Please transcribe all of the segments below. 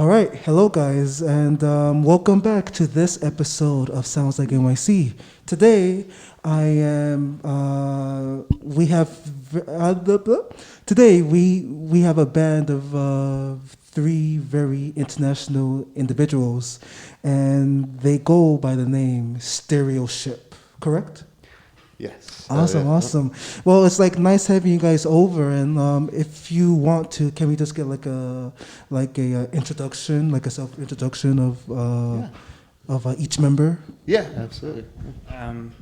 All right, hello guys, and welcome back to this episode of Sounds Like NYC. Today, I am. We have. Today we have a band of three very international individuals, and they go by the name Stereoship. Correct? Yes. Awesome. Well, it's like nice having you guys over, and if you want to, can we just get like a introduction, like a self introduction of each member? Yeah, absolutely.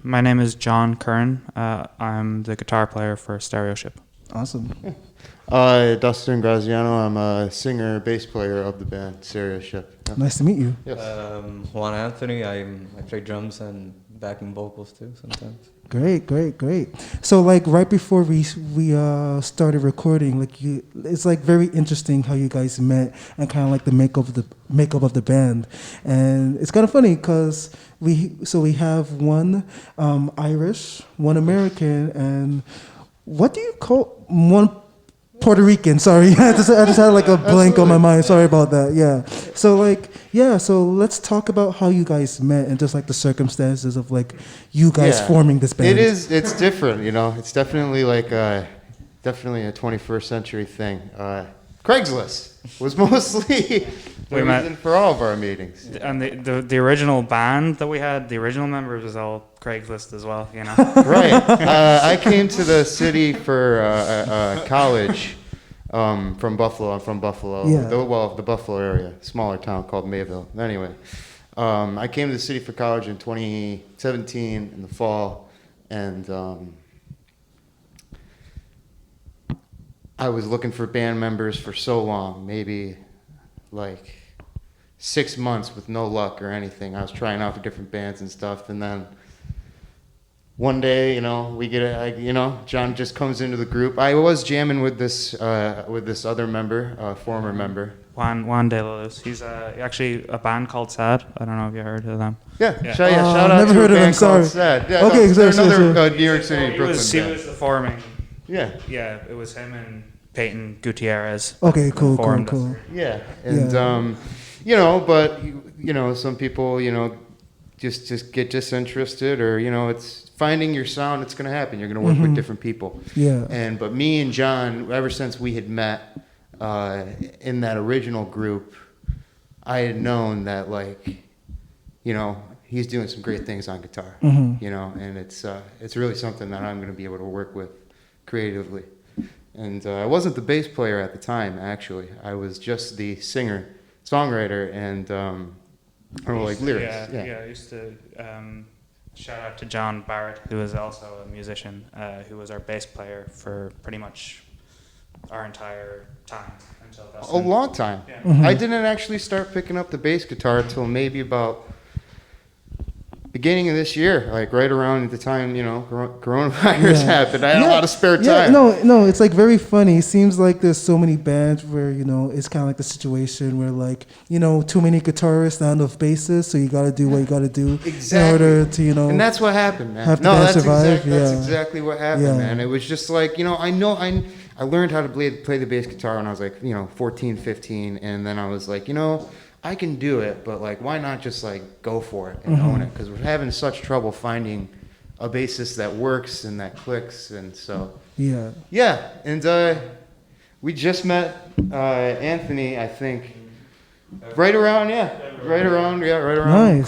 My name is John Curran. I'm the guitar player for Stereoship. Awesome. Dustin Graziano. I'm a singer, bass player of the band Stereoship. Yeah. Nice to meet you. Yes. Juan Anthony. I play drums and backing vocals too sometimes. Great. So like right before we started recording, it's like very interesting how you guys met and kind of like the makeup of the band, and it's kind of funny because we have one Irish, one American, and what do you call one Puerto Rican? Sorry, I just had like a blank on my mind. Sorry about that. Yeah. So let's talk about how you guys met and just like the circumstances of like you guys forming this band. It's different, you know. It's definitely like definitely a 21st century thing. Craigslist was mostly the reason for all of our meetings. And the original band that we had, the original members was all Craigslist as well, you know. Right. I came to the city for college from Buffalo. I'm from Buffalo. Yeah. The Buffalo area, smaller town called Mayville. Anyway, I came to the city for college in 2017 in the fall, and I was looking for band members for so long, maybe like 6 months with no luck or anything. I was trying out for different bands and stuff, and then one day, you know, John just comes into the group. I was jamming with this other member, former member. Juan De La Luz. He's actually a band called Sad. I don't know if you heard of them. Shout out never to heard a of them, band called sorry. Sad. Yeah, Okay, no, they're sure. another New York City, Brooklyn He band. was the forming. Yeah. Yeah, it was him and Peyton Gutierrez. Okay, cool. Yeah, and you know, but you know, some people, you know, just get disinterested, or you know, it's finding your sound. It's gonna happen. You're gonna work with different people. Yeah. But me and John, ever since we had met in that original group, I had known that, like, you know, he's doing some great things on guitar. You know, and it's really something that I'm gonna be able to work with creatively. And I wasn't the bass player at the time, actually. I was just the singer, songwriter, and lyrics. I used to shout out to John Barrett, who is also a musician, who was our bass player for pretty much our entire time until A long time. Yeah. I didn't actually start picking up the bass guitar until maybe about beginning of this year, like right around the time, you know, coronavirus happened. I had a lot of spare time. Yeah, no, it's like very funny. It seems like there's so many bands where, you know, it's kind of like the situation where, like, you know, too many guitarists, not enough bassists, so you got to do what you got to do in order to, you know. And that's what happened, man. That's Exactly what happened, man. It was just like, you know, I learned how to play the bass guitar when I was like, you know, 14, 15, and then I was like, you know, I can do it, but like, why not just like go for it and own it? Because we're having such trouble finding a bassist that works and that clicks, and so and we just met Anthony, I think, right around Nice.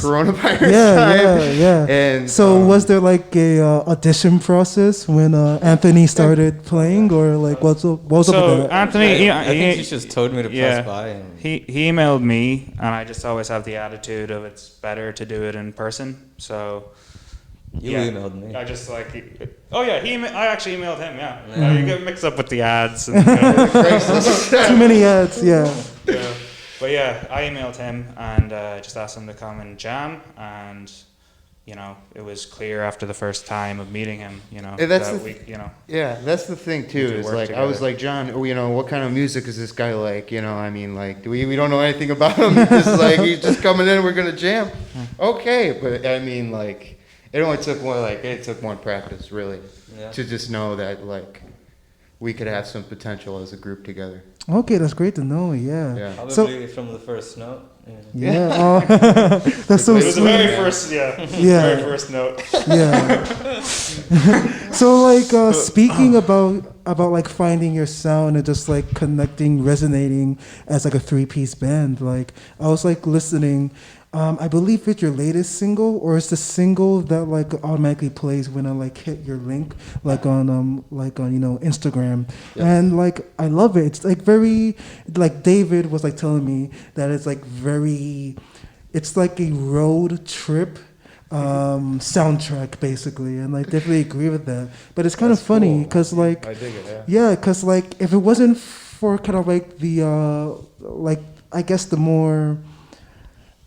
coronavirus time. Yeah. And so was there like a audition process when Anthony started playing, or like what's up with that? Anthony, I think he just told me to pass by. And he emailed me, and I just always have the attitude of it's better to do it in person. So you emailed me. I just like, I actually emailed him. Yeah. You get mixed up with the ads. And, Too many ads. Yeah. But yeah, I emailed him and just asked him to come and jam, and you know, it was clear after the first time of meeting him, you know, that's the thing too. Is like together. I was like, John, you know, what kind of music is this guy like? You know, I mean, like, we don't know anything about him. He's just coming in. We're gonna jam. Okay, but I mean, like, it took one practice really to just know that, like, we could have some potential as a group together. Okay, that's great to know. Yeah. Yeah. Probably So from the first note. yeah, oh, that's so It was the sweet. very first, Yeah. very first note. Yeah. So like speaking about like finding your sound and just like connecting, resonating as like a three-piece band. Like I was like listening. I believe it's your latest single, or it's the single that like automatically plays when I like hit your link, like on Instagram, and like I love it. It's like very, like David was like telling me that it's like very, it's like a road trip soundtrack basically, and I definitely agree with that. But it's kind of funny because like I dig it. yeah, because like if it wasn't for kind of like the like I guess the more,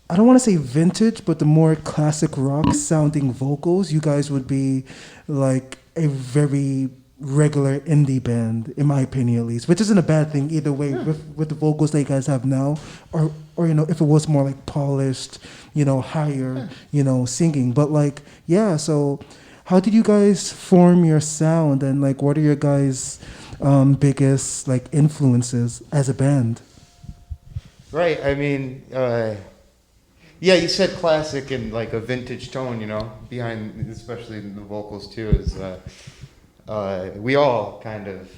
I don't want to say vintage, but the more classic rock sounding vocals, you guys would be like a very regular indie band, in my opinion at least, which isn't a bad thing either way with the vocals that you guys have now, or if it was more like polished, higher, singing. But like, yeah, so how did you guys form your sound, and like what are your guys' biggest like influences as a band? Right. I mean, yeah, you said classic and like a vintage tone, behind, especially the vocals too, is we all kind of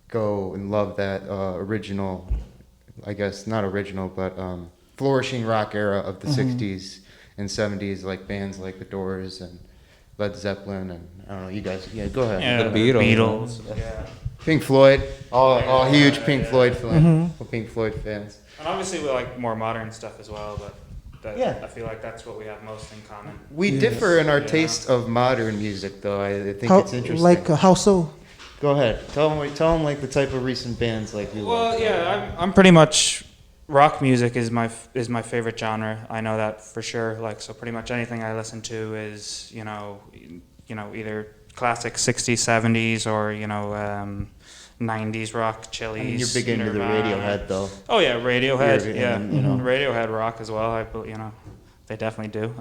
go and love that original, I guess not original, but flourishing rock era of the 60s and 70s, like bands like The Doors and Led Zeppelin, and I don't know, you guys, go ahead. Yeah, The Beatles. Yeah. Pink Floyd, all huge Pink Floyd fans. And obviously we like more modern stuff as well, but Yeah. I feel like that's what we have most in common. We Yes. differ in our Yeah. taste of modern music, though. I think How, it's interesting. like how so? Go ahead. Tell them like the type of recent bands like you Well, like. yeah, I'm pretty much, rock music is my favorite genre. I know that for sure. Like, so pretty much anything I listen to is either classic 60s, 70s, or 90s rock, Chili's. I mean, you're big into the Nirvana. Radiohead, though. Oh yeah, Radiohead. You're- Yeah, and, Radiohead rock as well. They definitely do.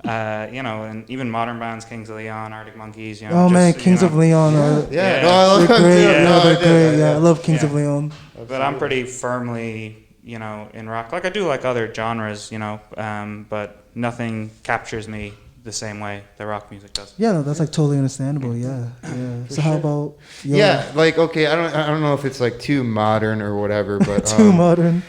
And even modern bands, Kings of Leon, Arctic Monkeys. Oh man, Kings of Leon. Yeah, Yeah. no, I love They're them great. too. Yeah, No, I they're did, great. Yeah, I did. love Kings Yeah. of Leon. But I'm pretty firmly, in rock. Like I do like other genres, but nothing captures me the same way the rock music does. Yeah, no, that's like totally understandable. Yeah, yeah. So how about your, Yeah, like okay, I don't know if it's like too modern or whatever, but too modern?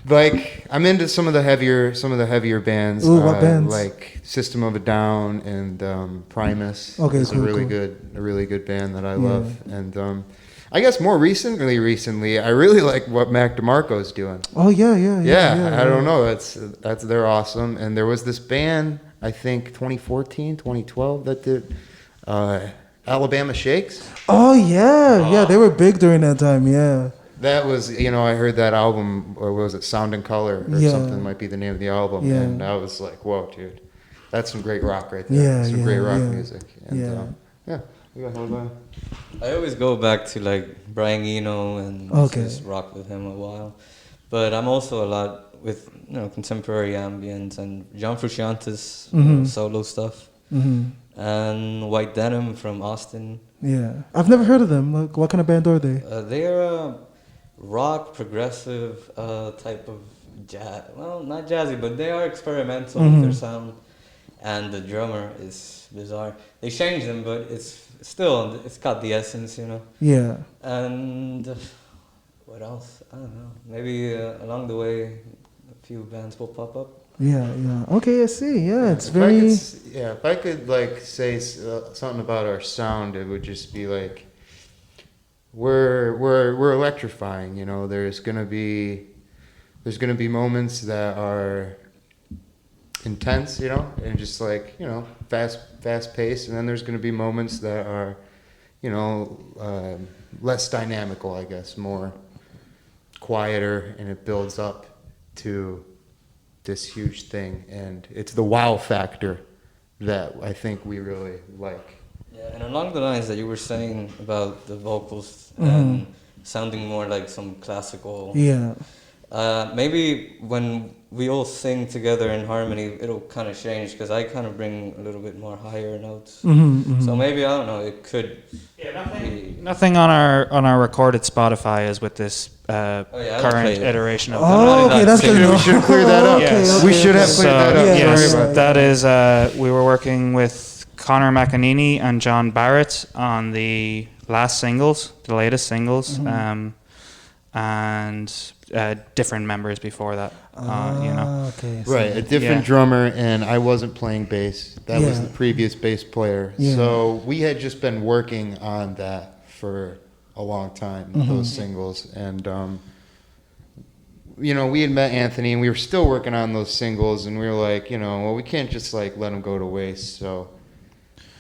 like I'm into some of the heavier bands. Ooh, what bands? Like System of a Down and Primus. Okay, is cool, a really good band that I love. And I guess more recently, I really like what Mac DeMarco's doing. Oh yeah, yeah. I don't know. That's they're awesome. And there was this band, I think 2014, 2012, that did Alabama Shakes. Oh yeah. They were big during that time. Yeah. That was, I heard that album, or was it Sound and Color or Yeah. something might be the name of the album. Yeah. And I was like, whoa, dude, that's some great rock right there. Yeah, some great rock yeah. music. And, Yeah. You got hold on. I always go back to like Brian Eno and Okay. just rock with him a while. But I'm also a lot with contemporary ambient and John Frusciante's solo stuff, and White Denim from Austin. Yeah. I've never heard of them. Like, what kind of band are they? They're a rock progressive type of jazz. Well, not jazzy, but they are experimental with their sound. And the drummer is bizarre. They changed them, but it's got the essence, Yeah. And what else? I don't know. Maybe along the way, a few bands will pop up. Yeah. Okay, I see. Yeah, it's If very. if I could like say something about our sound, it would just be like we're electrifying. There's gonna be moments that are intense, and just like fast paced, and then there's gonna be moments that are less dynamical, I guess, more quieter, and it builds up to this huge thing, and it's the wow factor that I think we really like. Yeah, and along the lines that you were saying about the vocals and sounding more like some classical. Yeah. Maybe when we all sing together in harmony, it'll kind of change because I kind of bring a little bit more higher notes. So maybe, I don't know, it could be... Nothing on our recorded Spotify is with this current iteration of the Oh, okay, that's good. We should have cleared that up. Yes. We should have cleared that up. Yes, Sorry about that is, we were working with Connor McEnany and John Barrett on the last singles, the latest singles, and different members before that, you know. Okay, so Right, a different drummer, and I wasn't playing bass. That was the previous bass player. Yeah. So we had just been working on that for a long time, those singles. And, you know, we had met Anthony, and we were still working on those singles, and we were like, you know, well, we can't just, like, let them go to waste. So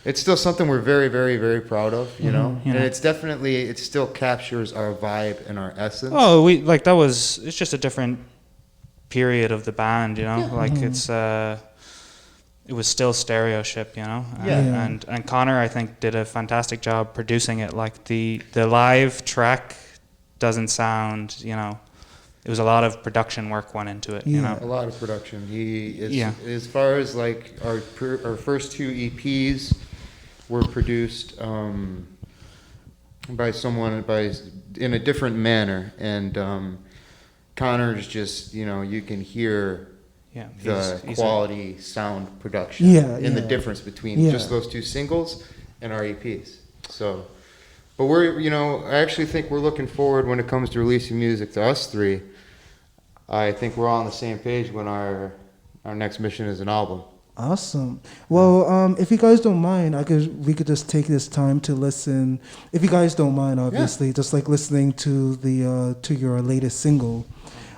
it's still something we're very, very, very proud of, you know? Yeah. And it's definitely, it still captures our vibe and our essence. Oh, it's just a different period of the band, you know? Like, it was still Stereoship, you know? And Connor, I think, did a fantastic job producing it. Like, the live track doesn't sound, you know, it was a lot of production work went into it, you know? A lot of production. As far as like our first two EPs were produced by someone in a different manner, and Connor's just, you know, you can hear the quality sound production and the difference between just those two singles and our EPs. So, but we're, you know, I actually think we're looking forward when it comes to releasing music to us three. I think we're all on the same page when our next mission is an album. Awesome. Well, if you guys don't mind, we could just take this time to listen. If you guys don't mind, obviously, just like listening to to your latest single.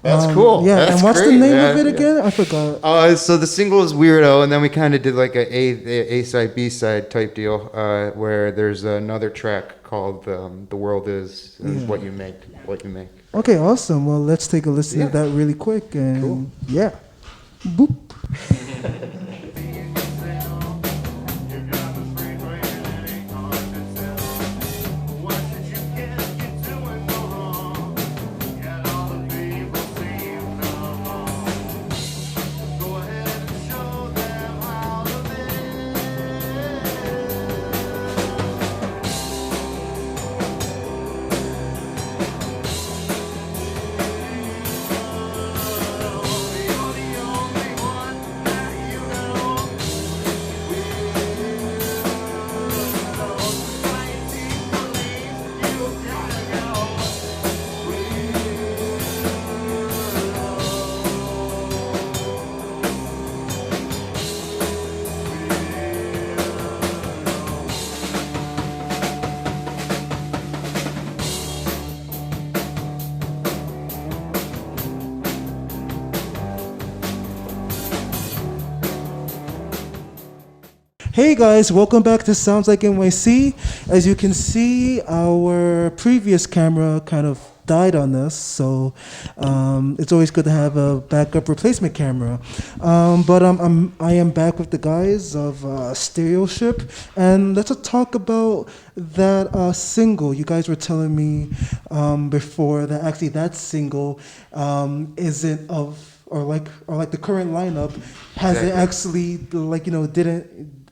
That's cool. Yeah, That's and what's great, the name of it again? I forgot. So the single is Weirdo, and then we kind of did like a side, B side type deal, where there's another track called "The World Is What You Make." Okay, awesome. Well, let's take a listen to that really quick, and boop. Hey guys, welcome back to Sounds Like NYC. As you can see, our previous camera kind of died on us, so it's always good to have a backup replacement camera. But I am back with the guys of Stereoship, and let's talk about that single. You guys were telling me before that actually that single isn't or like the current lineup hasn't actually didn't.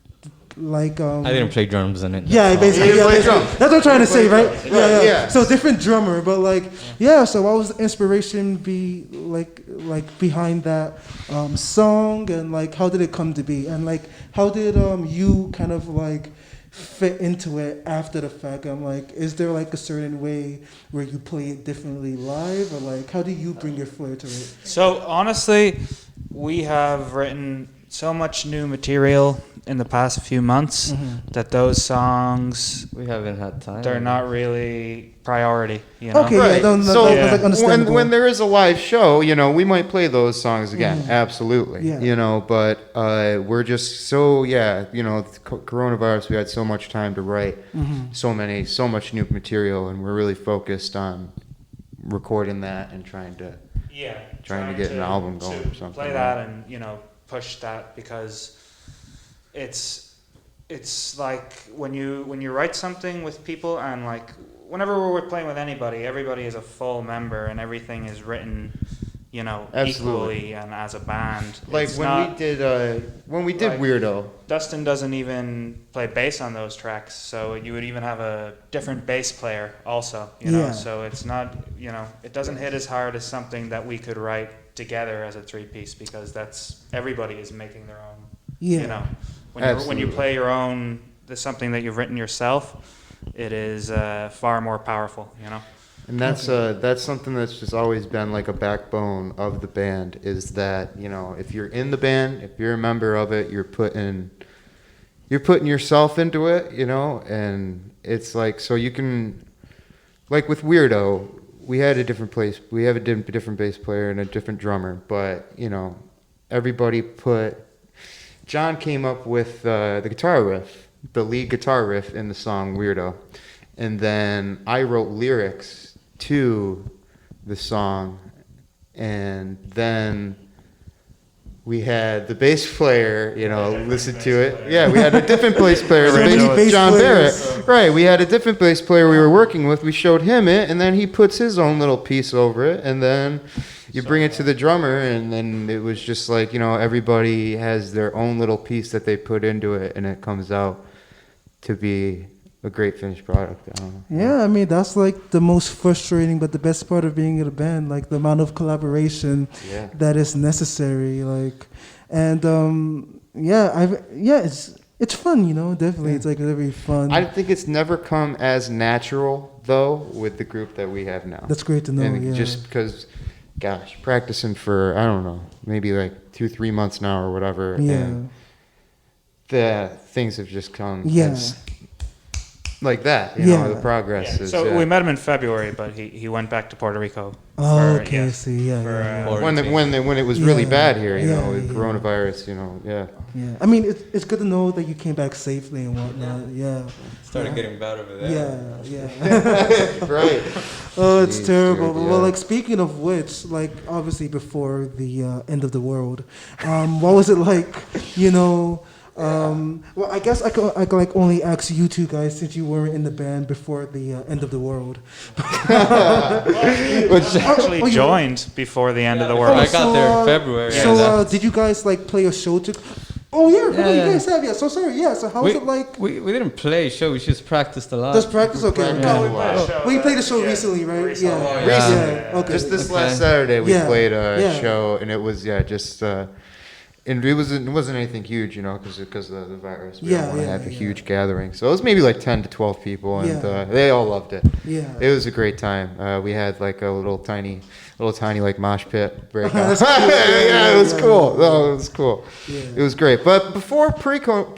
I didn't play drums in it. Yeah, basically. That's what I'm trying to say, right? Yeah. So different drummer, but so what was the inspiration behind that song, and how did it come to be, and how did you kind of fit into it after the fact? I'm is there a certain way where you play it differently live, or how do you bring your flair to it? So honestly, we have written so much new material in the past few months that those songs, we haven't had time. They're not really priority, you know? Okay, right. That's understandable. When there is a live show, we might play those songs again, absolutely. Yeah. But we're just so coronavirus. We had so much time to write so much new material, and we're really focused on recording that and trying to get an album going or something. Play that and push that, because it's like when you write something with people, and whenever we're playing with anybody, everybody is a full member and everything is written you know, Absolutely. equally and as a band. Like It's when not, we did like- Weirdo. Dustin doesn't even play bass on those tracks, so you would even have a different bass player also, you know. Yeah. So it's not, you know, it doesn't hit as hard as something that we could write together as a three-piece, because that's everybody is making their own. Yeah. You know, when you Absolutely. play your own, something that you've written yourself, it is far more powerful. You know. And that's something that's just always been like a backbone of the band, is that, you know, if you're in the band, if you're a member of it, you're putting yourself into it, you know, and it's like, so you can, like with Weirdo, we have a different different bass player and a different drummer, but, you know, John came up with the guitar riff, the lead guitar riff in the song Weirdo, and then I wrote lyrics to the song, and then we had the bass player, you know, listen to it. Yeah, we had a different bass player, John Barrett. Right, we had a different bass player we were working with. We showed him it, and then he puts his own little piece over it, and then you bring it to the drummer, and then it was just like, you know, everybody has their own little piece that they put into it, and it comes out to be a great finished product. I don't know. Yeah, I mean, that's like the most frustrating, but the best part of being in a band, like the amount of collaboration Yeah. that is necessary. Like, and it's fun, you know, definitely. It's like very fun. I think it's never come as natural, though, with the group that we have now. That's great to know, And yeah. just because, gosh, practicing for, I don't know, maybe like 2-3 months now or whatever. Yeah. And the things have just come Yeah. as, like that, you Yeah. know, the progress is. So we met him in February, but he went back to Puerto Rico. Oh, for- okay, yeah, see, yeah, for, yeah, yeah. when it was really Yeah. bad here, you Yeah, know, with yeah. coronavirus, you know, yeah. Yeah, I mean, it's good to know that you came back safely and whatnot. Yeah, Started getting bad over there. yeah. Right. Oh, it's Jeez, terrible. dude, Well, yeah. like speaking of which, like obviously before the end of the world, what was it like? You know, well, I guess I could like only ask you two guys, since you weren't in the band before the end of the world. Actually Oh, you- joined before the end of the world. I got there in February. So, Yeah. did you guys like play a show to? Oh yeah, Yeah, you yeah. guys have, yeah. So sorry, yeah. So how was it like? We didn't play a show. We just practiced a lot. Just practice, okay. practiced No, a lot. well, you played a show recently, right? recently. Yeah. Oh, yeah. Yeah. Okay. Just this Okay. last Saturday, we Yeah, played a yeah. show, and it was and it wasn't anything huge, you know, because of the virus. We Yeah, don't want to yeah, have a yeah. huge gathering, so it was maybe like 10 to 12 people, and Yeah. they all loved it. Yeah. It was a great time. We had like a little tiny like mosh pit breakout. That's cool. Yeah, it was Yeah, cool. yeah. No, it was cool. Yeah. It was great. But before pre-corona,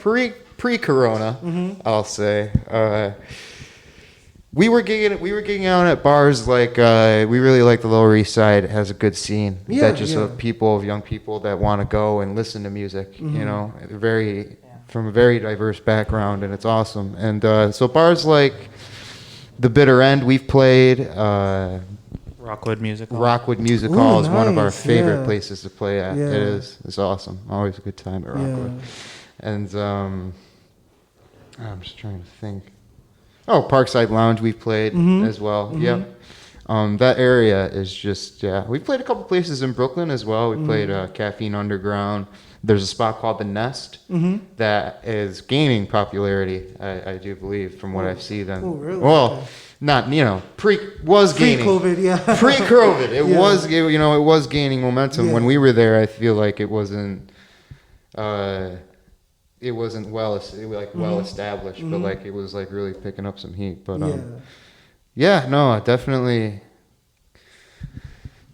Mm-hmm. I'll say. We were gigging out at bars like we really like the Lower East Side. It has a good scene. Yeah, that just yeah. of young people that want to go and listen to music. Mm-hmm. You know, from a very diverse background, and it's awesome. And so bars like the Bitter End, we've played. Rockwood Music Hall. Rockwood Music Ooh, Hall is one of our nice, favorite yeah. places to play at. Yeah. It is. It's awesome. Always a good time at Rockwood. And I'm just trying to think. Oh, Parkside Lounge we've played as well. Yep. That area is just, we've played a couple places in Brooklyn as well. We played Caffeine Underground. There's a spot called The Nest that is gaining popularity, I do believe, from what I've seen. Oh, really? Well, Okay. not, was gaining. Pre-COVID, yeah. Pre-COVID, it Yeah. was gaining momentum. Yeah. When we were there, I feel like it wasn't well established, but like it was like really picking up some heat. But no, I definitely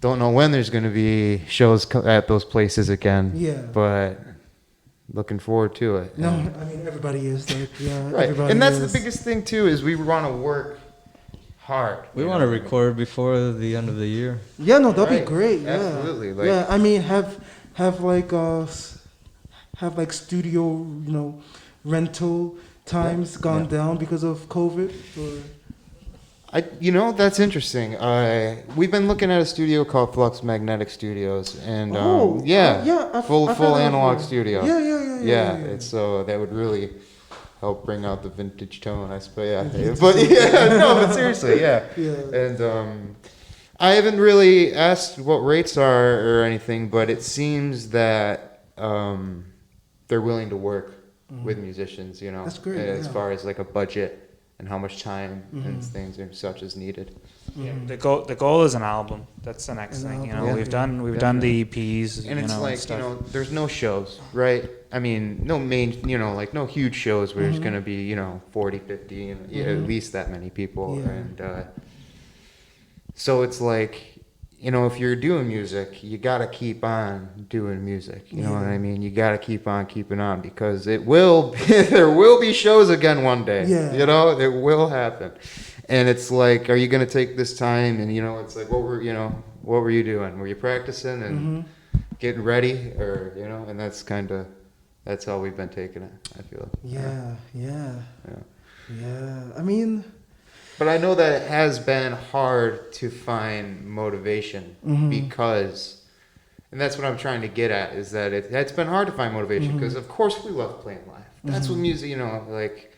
don't know when there's going to be shows at those places again. Yeah. But looking forward to it. No, I mean everybody is like, yeah. Right, Everybody and that's is. the biggest thing too, is we want to work hard. We you want to know? record before the end of the year. Yeah, no, that'd be Right. great. Yeah. Absolutely, like- yeah, I mean, have like studio, rental times gone down because of COVID? Or? That's interesting. We've been looking at a studio called Flux Magnetic Studios, and I've full heard of analog it. studio. Yeah. It's so that would really help bring out the vintage tone, I suppose. Yeah, but seriously, yeah. Yeah. And I haven't really asked what rates are or anything, but it seems that they're willing to work with musicians, you know, That's great, as yeah. far as like a budget and how much time and things and such is needed. Yeah, the goal is an album. That's the next An thing. You album, know, yeah. we've done the EPs. And it's like, stuff. you know, there's no shows, right? I mean, no main, you know, like no huge shows where there's going to be, you know, 40, 50, you know, yeah, at least that many people. Yeah. And so it's like, you know, if you're doing music, you got to keep on doing music. You know what I mean? You got to keep on keeping on because it will, there will be shows again one day. Yeah. You know, it will happen. And it's like, are you going to take this time? And, you know, it's like, what were you doing? Were you practicing and getting ready? Or, you know, and that's how we've been taking it, I feel. Yeah. I mean, but I know that it has been hard to find motivation because, and that's what I'm trying to get at, is that it's been hard to find motivation because, of course, we love playing live. That's what music, you know, like,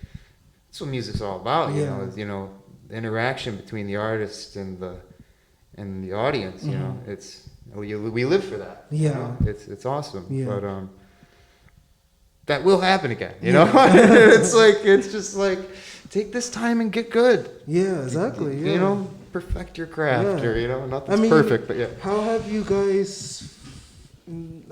that's what music's all about, you know, is, you know, the interaction between the artist and the audience, you know, we live for that. Yeah. You know? It's awesome. Yeah. But that will happen again, you know? It's just like, take this time and get good. Yeah, exactly. Yeah. You know, perfect your craft, Yeah. or, you know, nothing's perfect, but yeah. How have you guys?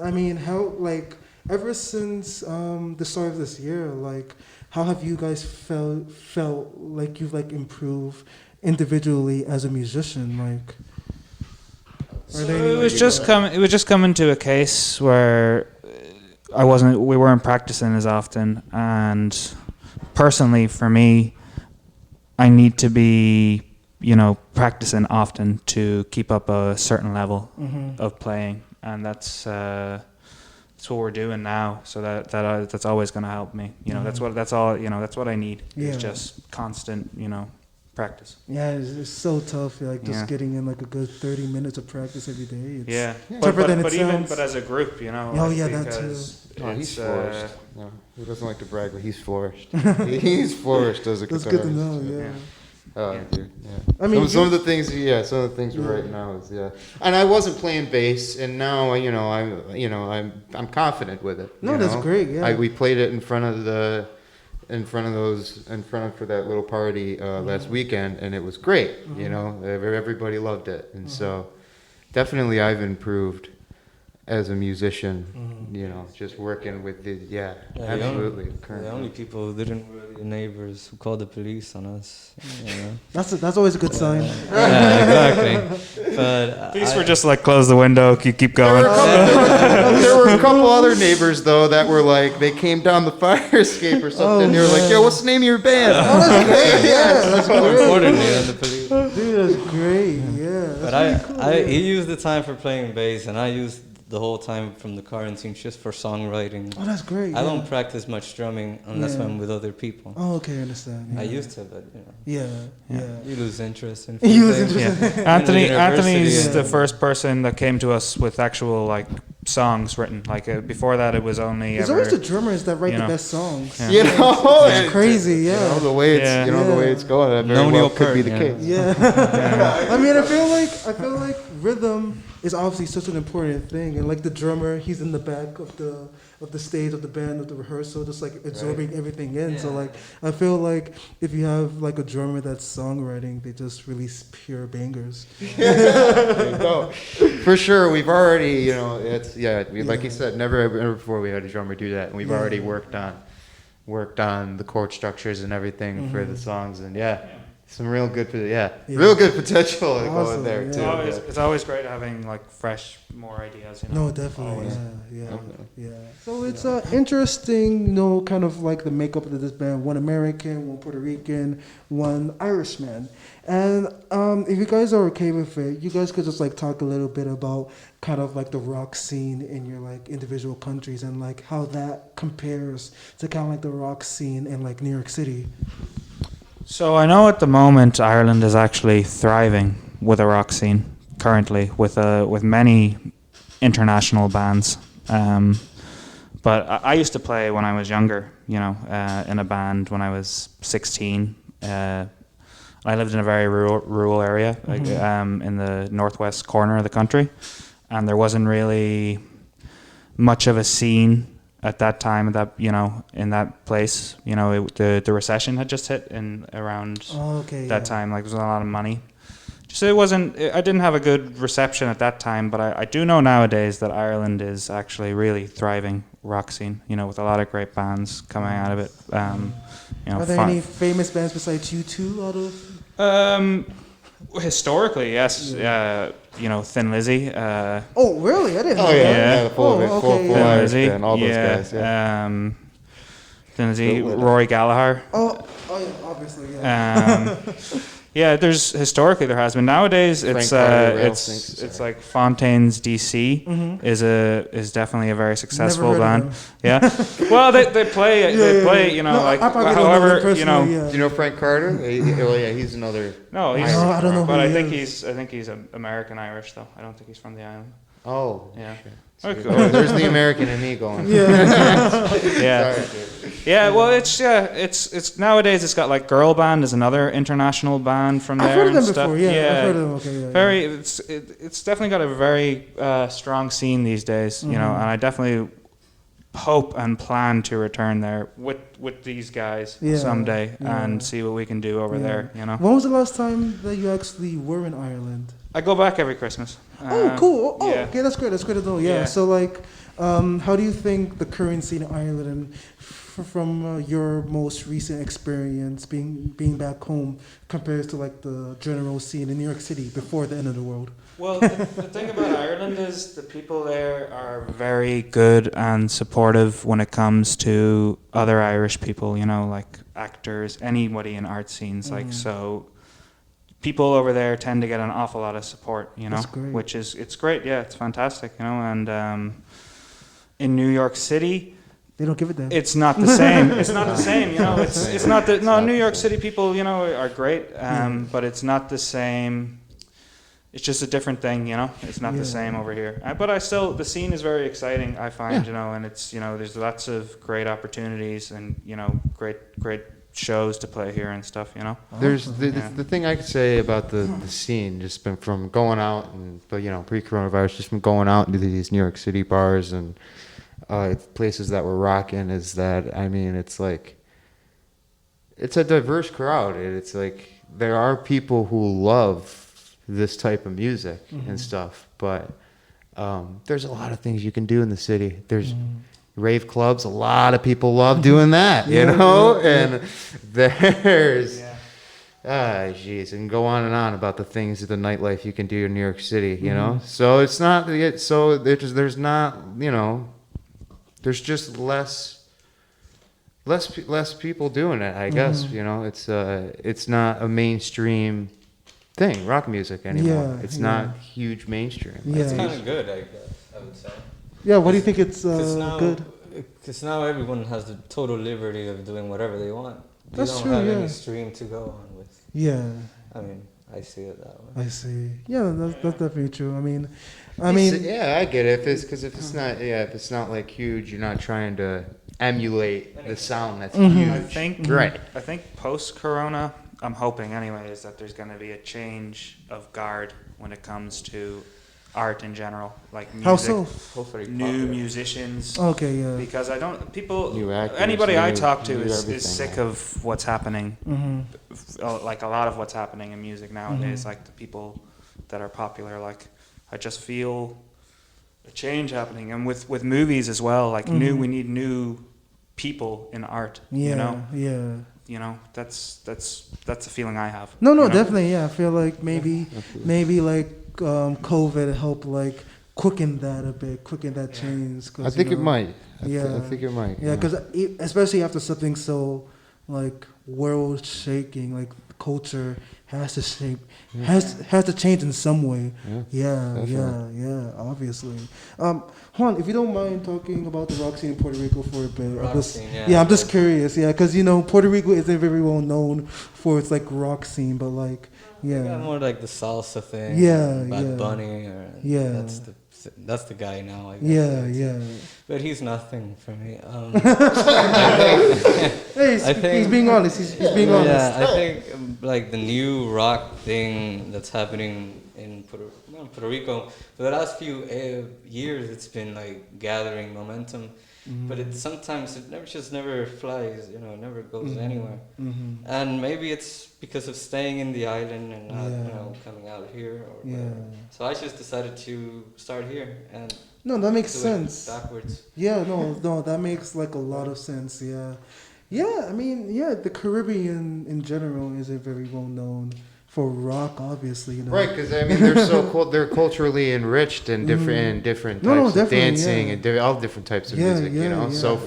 I mean, how like ever since the start of this year, like how have you guys felt like you've like improved individually as a musician? Like, So it was just coming to a case where we weren't practicing as often, and personally for me, I need to be, you know, practicing often to keep up a certain level of playing, and that's what we're doing now. So that's always going to help me. You know, that's what I need. Yeah. Is just constant, you know, practice. yeah, it's so tough. Like just Yeah. getting in like a good 30 minutes of practice every day. It's Yeah, tougher than it but even sounds. as a group, you know. Oh, like, yeah, that because Oh, he's it's, flourished. No, he doesn't like to brag, but he's flourished. He's flourished as a That's guitarist. good to know. Yeah. Oh, Yeah. dude, yeah. I mean, some of the things we're right now is and I wasn't playing bass, and now I'm confident with it. No, you that's know? great. Yeah. We played it in front of for that little party last weekend, and it was great. You know, everybody loved it, and so definitely I've improved as a musician. You know, just working with absolutely. The only people who didn't were the neighbors who called the police on us. You know? That's always a good sign. Yeah, exactly. But These were just like close the window, keep going. There were a couple other neighbors though that were like, they came down the fire escape or something. They were like, "Yo, what's the name of your band?" Oh, that's great. Yeah, that's more great. importantly than the police. Dude, that's great. Yeah. But That's really cool. he used the time for playing bass, and I used the whole time from the quarantine just for songwriting. Oh, that's great. I yeah. don't practice much drumming unless Yeah. I'm with other people. Oh, okay, I understand. Yeah. I used to, but you know, Yeah. you lose interest in. You lose things. interest. Yeah. Anthony's yeah. the first person that came to us with actual like songs written. Like before that, it was only It's ever. always the drummers that write you the know. best songs. Yeah. You know, It's crazy. You know, Yeah. the way it's Yeah. the way it's going, that very No well Neil could be Peart, the yeah. case. Yeah. I mean, I feel like rhythm is obviously such an important thing, and like the drummer, he's in the back of the stage of the band of the rehearsal, just like absorbing everything in. So like, I feel like if you have like a drummer that's songwriting, they just release pure bangers. No, for sure. We've already, you know, like you said, never before we had a drummer do that, and we've already worked on the chord structures and everything for the songs, and some real good potential Awesome, going there yeah. too. It's always great having like fresh, more ideas. You know? No, definitely, Always. yeah. So it's interesting, you know, kind of like the makeup of this band: one American, one Puerto Rican, one Irishman. And if you guys are okay with it, you guys could just like talk a little bit about kind of like the rock scene in your like individual countries and like how that compares to kind of like the rock scene in like New York City. So I know at the moment Ireland is actually thriving with a rock scene currently, with many international bands. But I used to play when I was younger, you know, in a band when I was 16. I lived in a very rural area, like, in the northwest corner of the country, and there wasn't really much of a scene at that time, in that place. The recession had just hit in around that time. Like, there was a lot of money. So I didn't have a good reception at that time, but I do know nowadays that Ireland is actually really thriving rock scene, with a lot of great bands coming out of it. Are there any famous bands besides U2 out of? Historically, yes. Thin Lizzy. Oh, really? I didn't know yeah, that. full Thin Irish Lizzy, band, all those guys. Yeah. Thin Lizzy, Rory Gallagher. Oh, yeah, obviously, yeah. Historically there has been. Nowadays it's Carter, like Fontaine's DC is definitely a very successful band. Yeah. Well, they play however, Do you know Frank Carter? He's another. No, Irish I don't know. But I think he's American Irish though. I don't think he's from the island. Oh. Yeah. Okay. There's the American in me going. Yeah. Yeah, well, it's nowadays it's got like Girl Band is another international band from there. I've heard of them and stuff. before. Yeah, I've heard of them. Okay, yeah. It's definitely got a very strong scene these days, and I definitely hope and plan to return there with these guys someday and see what we can do over there. When was the last time that you actually were in Ireland? I go back every Christmas. Oh, cool. Oh, yeah. okay, that's great. That's great to know. Yeah. So, like, how do you think the current scene in Ireland, and from your most recent experience being back home, compares to like the general scene in New York City before the end of the world? Well, the thing about Ireland is the people there are very good and supportive when it comes to other Irish people. Like actors, anybody in art scenes. Like so. People over there tend to get an awful lot of support, which is, it's great. Yeah, it's fantastic, and in New York City, they don't give it that. It's not the same. It's not the same, It's not the, no, New York City people, are great, but it's not the same. It's just a different thing, It's not the same over here. But the scene is very exciting, I find, and it's, there's lots of great opportunities and, great shows to play here and stuff, There's the thing I could say about the scene, just been from going out and pre-coronavirus, just from going out into these New York City bars and places that we're rocking, is that it's like it's a diverse crowd. It's like there are people who love this type of music and stuff, but there's a lot of things you can do in the city. There's rave clubs, a lot of people love doing that, and there's and go on and on about the things of the nightlife you can do in New York City, so it's not there's not there's just less people doing it, I guess. It's not a mainstream thing, rock music anymore. It's not huge mainstream. It's kind of good, I guess, I would say. Yeah, what do you think it's good? Because now everyone has the total liberty of doing whatever they want. That's don't true, have yeah. any stream to go on with. Yeah. I see it that way. I see. Yeah, that's definitely true. I get it. If it's not like huge, you're not trying to emulate the sound that's huge. I think post-corona, I'm hoping anyways, that there's going to be a change of guard when it comes to art in general, like music. How so? New musicians. Okay, yeah. Because New actors, anybody I talk to is sick of what's happening. Like a lot of what's happening in music nowadays, like the people that are popular. Like I just feel a change happening, and with movies as well. Like we need new people in art. That's the feeling I have. No, definitely. Yeah, I feel like maybe like COVID helped like quicken that a bit, quicken that change. I think it might. I think it might. Yeah, because especially after something so like world shaking, like culture has to shape, has to change in some way. Yeah, obviously. Juan, if you don't mind talking about the rock scene in Puerto Rico for a bit. I'm just curious, because Puerto Rico isn't very well known for its like rock scene, but like got more like the salsa thing. Yeah, Bad Bunny, or that's the that's the guy now. I guess. Yeah. But he's nothing for me. Hey, he's being honest. He's being honest. Yeah, I think like the new rock thing that's happening in Puerto Rico for the last few years, it's been like gathering momentum. But it sometimes never flies, it never goes anywhere. And maybe it's because of staying in the island and not coming out here or whatever. So I just decided to start here and no, that makes do sense. it backwards. Yeah, no, that makes like a lot of sense. Yeah. I mean, the Caribbean in general isn't very well known for rock, obviously. Right, because I mean they're culturally enriched in different types of dancing and all different types of music. So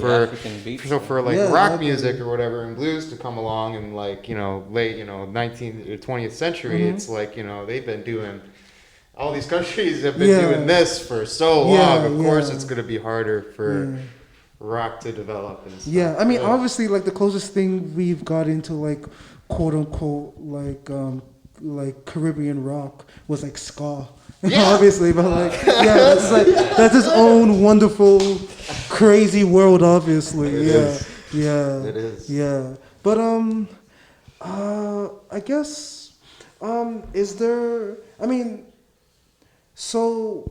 for like rock music or whatever and blues to come along and like late 19th or 20th century, it's like they've been doing. All these countries have been doing this for so long. Of course, it's going to be harder for rock to develop and stuff. Yeah, I mean, obviously, like the closest thing we've got into like quote unquote like Caribbean rock was like ska. Obviously, but like that's his own wonderful, crazy world. Obviously, It is. Yeah, but I guess is there? I mean. So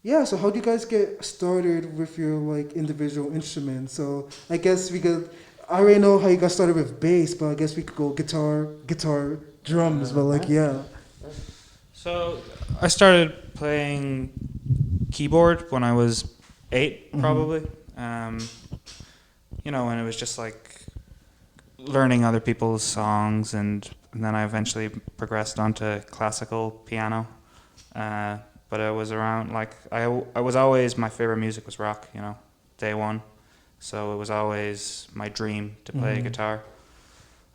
how do you guys get started with your like individual instruments? So I guess I already know how you got started with bass, but I guess we could go guitar, drums, but like So I started playing keyboard when I was 8, probably. And it was just like learning other people's songs and then I eventually progressed onto classical piano. But it was around, like, I was always, my favorite music was rock, day one. So it was always my dream to play guitar.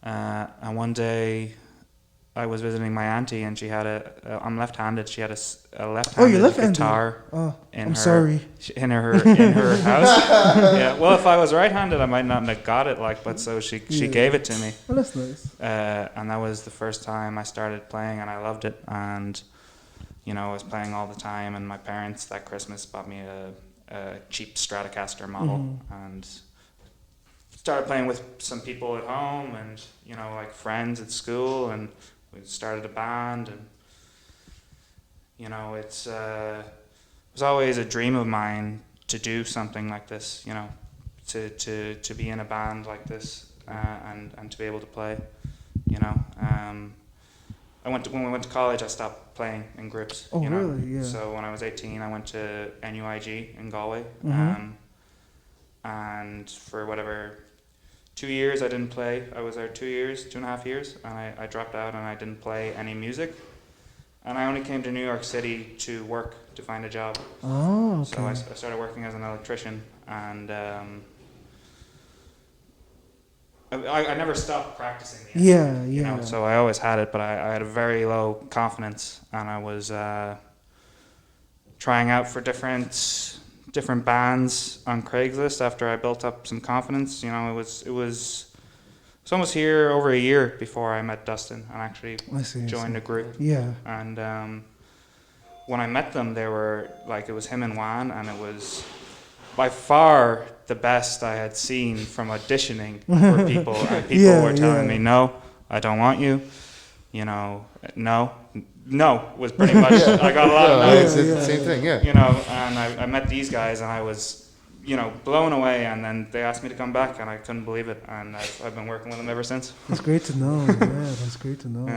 And one day I was visiting my auntie and she had I'm left-handed, she had a left-handed guitar in her house. Yeah, well, if I was right-handed, I might not have got it, but so she gave it to me. Well, that's nice. And that was the first time I started playing and I loved it. And, I was playing all the time and my parents that Christmas bought me a cheap Stratocaster model and started playing with some people at home and, like friends at school and we started a band and, it was always a dream of mine to do something like this, to be in a band like this and to be able to play, when we went to college, I stopped playing in groups. Oh, really? Yeah. So when I was 18, I went to NYC in Galway, and for 2 years I didn't play. I was there 2.5 years, and I dropped out and I didn't play any music. And I only came to New York City to work, to find a job. Oh, okay. So I started working as an electrician, and I never stopped practicing the instrument. So I always had it, but I had a very low confidence, and I was trying out for different bands on Craigslist after I built up some confidence. It was almost here over a year before I met Dustin and actually joined a group. Yeah. And when I met them, they were like, it was him and Juan, and it was by far the best I had seen from auditioning for people. And people were telling me, no, I don't want you. No was pretty much, I got a lot of no's. It's the same thing, And I met these guys and I was, blown away, and then they asked me to come back and I couldn't believe it, and I've been working with them ever since. That's great to know. That's great to know.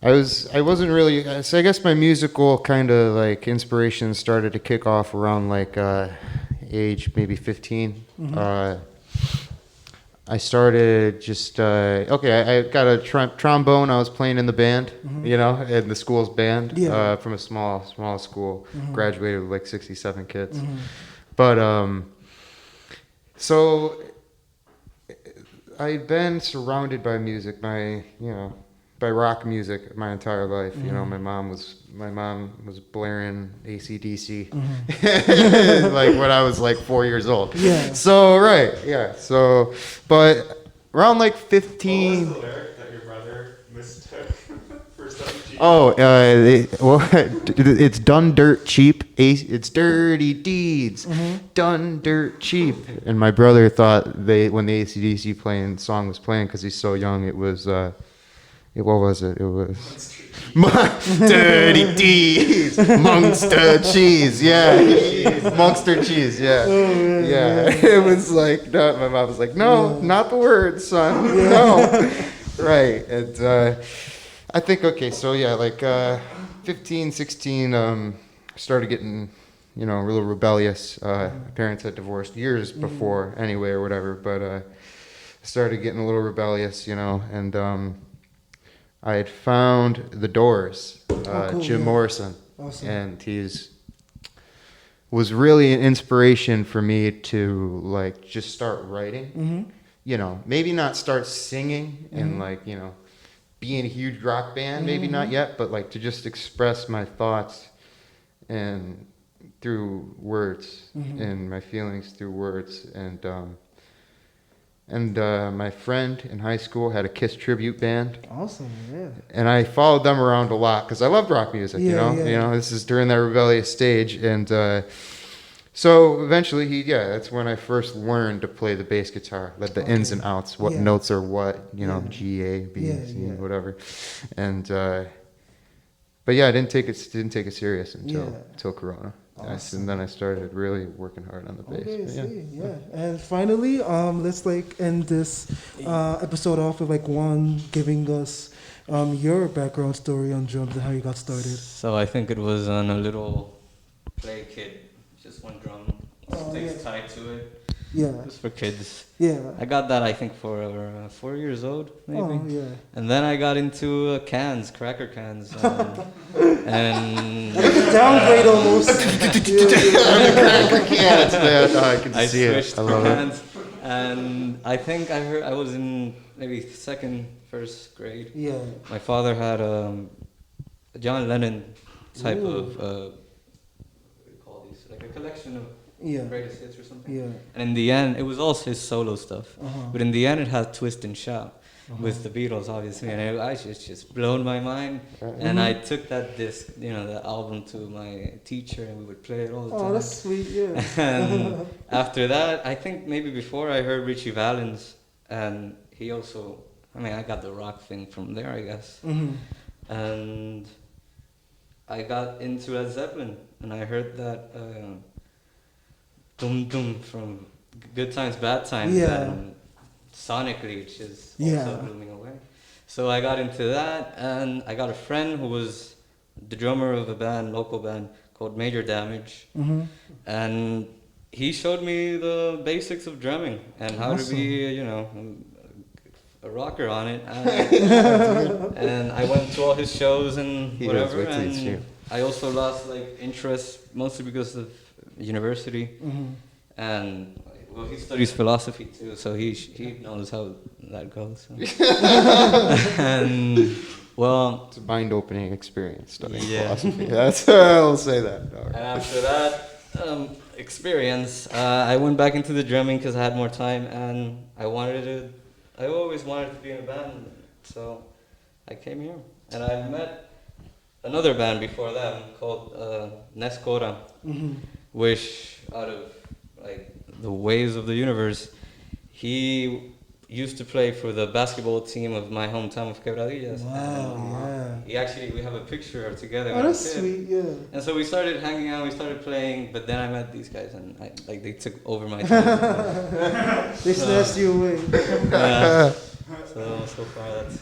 I wasn't really, so I guess my musical kind of like inspiration started to kick off around like age maybe 15. I started just, I got a trombone. I was playing in the band, in the school's band, from a small school. Graduated with like 67 kids. But, so I've been surrounded by music, by rock music my entire life. My mom was blaring AC/DC like when I was like 4 years old. Yeah. So, right. Yeah. So, but around like 15. What was the lyric that your brother mistook for some G? Oh, it's done dirt cheap. It's dirty deeds. Done dirt cheap. And my brother thought when the AC/DC song was playing, because he's so young, it was what was it? It was dirty deeds, Monster cheese. Yeah, Monster cheese. Yeah, yeah. It was like my mom was like, no, not the word, son. No, right. And I think so yeah, like 15, 16, started getting a little rebellious. My parents had divorced years before anyway, or whatever. But started getting a little rebellious, and. I had found The Doors, cool, Jim yeah. Morrison, Awesome. and was really an inspiration for me to like just start writing. Maybe not start singing and be in a huge rock band, maybe not yet, but like to just express my thoughts and through words and my feelings through words. And my friend in high school had a Kiss tribute band. Awesome, yeah. And I followed them around a lot because I loved rock music, Yeah. This is during that rebellious stage. And so eventually that's when I first learned to play the bass guitar, like the ins and outs, what notes are what, G, A, B, C, whatever. And but I didn't take it serious until Corona. Awesome. And then I started really working hard on the bass. Okay, But yeah. And finally, let's end this episode off with Juan giving us your background story on drums and how you got started. So I think it was on a little play kit, just one drum, sticks tied to it. Yeah. Just for kids. Yeah. I got that I think for 4 years old maybe. Oh, yeah. And then I got into cracker cans, and Downgrade almost. I can I see it. switched I love it. cans, and I think I was in maybe first grade. Yeah. My father had a John Lennon type of what do you call these? Like a collection of greatest hits or something. Yeah. And in the end, it was all his solo stuff. But in the end, it had Twist and Shout with the Beatles, obviously. And I just blown my mind. And I took that disc, the album to my teacher, and we would play it all the time. Oh, that's sweet, yeah. And after that, I think maybe before I heard Richie Valens, and he also, I got the rock thing from there, I guess. And I got into Led Zeppelin, and I heard that Dum Dum from Good Times, Bad Times, and sonically it's just also blew me away. So I got into that, and I got a friend who was the drummer of a local band called Major Damage, and he showed me the basics of drumming and how to be, a rocker on it. And I went to all his shows and whatever, and I also lost interest mostly because of university, and he studies philosophy too, so he knows how that goes. So. And it's a mind-opening experience studying philosophy. I'll say that. And after that experience, I went back into the drumming because I had more time, and I always wanted to be in a band, so I came here, and I met another band before them called Nescora, which out of the waves of the universe, he used to play for the basketball team of my hometown of Quebradillas. Wow, We have a picture together. Oh, that's sweet, yeah. And so we started hanging out, we started playing, but then I met these guys, and they took over my time. They snatched you away. Yeah. So far that's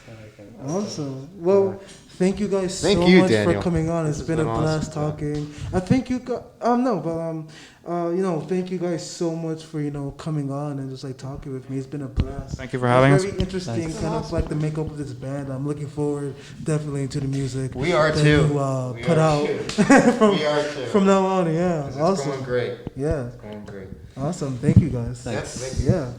awesome. Well, thank you guys so Thank you, much Daniel. for coming on. It's been a blast awesome, talking. I think you got thank you guys so much for coming on and just talking with me. It's been a blast. Thank you for having us. Very interesting, kind of the makeup of this band. I'm looking forward definitely to the music. We are that too. You We put are out too. We are too. from now on. Yeah, It's awesome. going great. Yeah, It's going great. awesome. Thank you guys. Thanks. Yes, thank you. Yeah.